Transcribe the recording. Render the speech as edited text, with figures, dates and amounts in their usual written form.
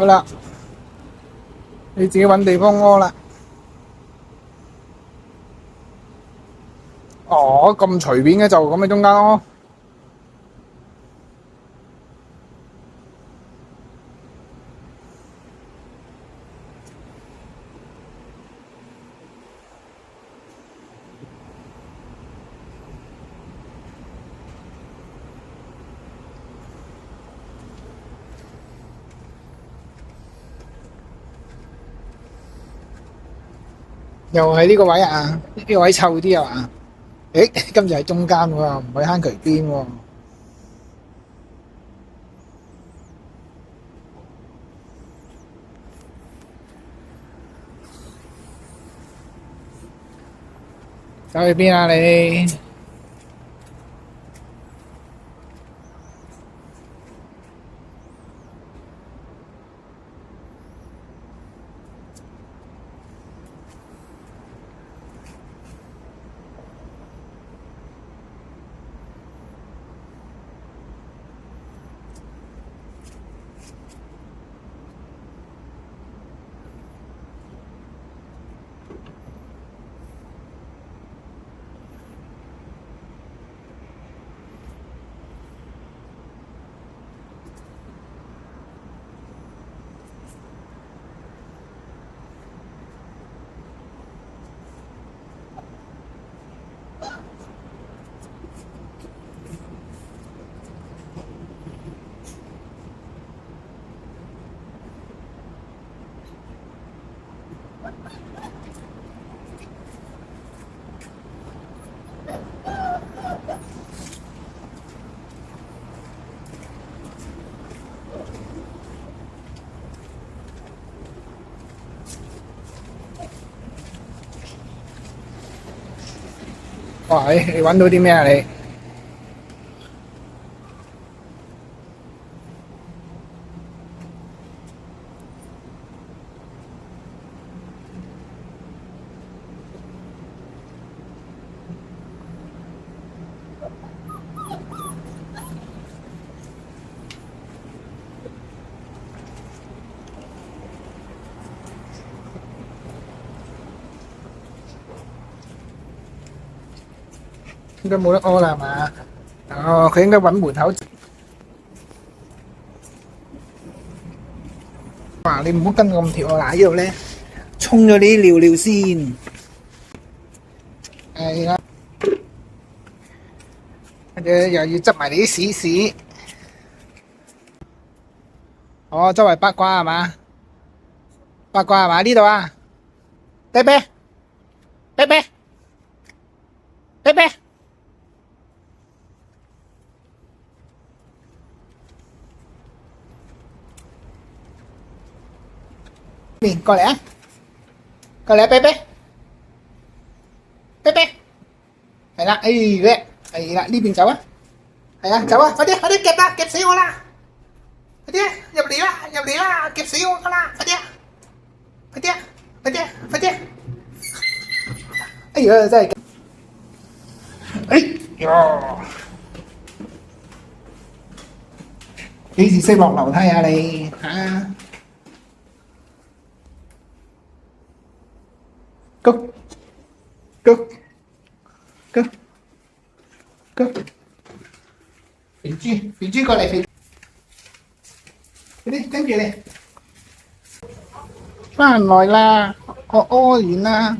好啦，你自己揾地方屙啦。哦，咁隨便嘅就咁喺中間屙。又係呢個位啊？呢個位臭啲啊嘛？誒，今次喺中間喎，唔喺坑渠邊喎。走去邊啊你？哇！你揾到啲咩啊你？應該冇得屙啦係嘛？哦，佢應該揾門口。哇！你唔好跟咁條啊！嗱，呢度咧沖咗啲尿尿先。係啦，跟住又要執埋你啲屎屎。哦，周圍八卦係嘛？八卦係嘛？呢度啊，啤啤啤啤啤啤，面過嚟啊！過嚟啊，啤啤啤啤，係啦，哎叻，係啦，呢邊走啊，係啊，走啊，快啲快啲夾啦，夾死我啦！快啲入嚟啦，入嚟啦，夾死我噶啦！快啲啊，快啲啊，快啲啊，快啲啊！哎呀，真係〜哎呀！幾時識落樓梯啊你？嚇！Go go go go！肥豬肥豬過嚟，肥！快啲跟住你。翻來啦，我屙完啦。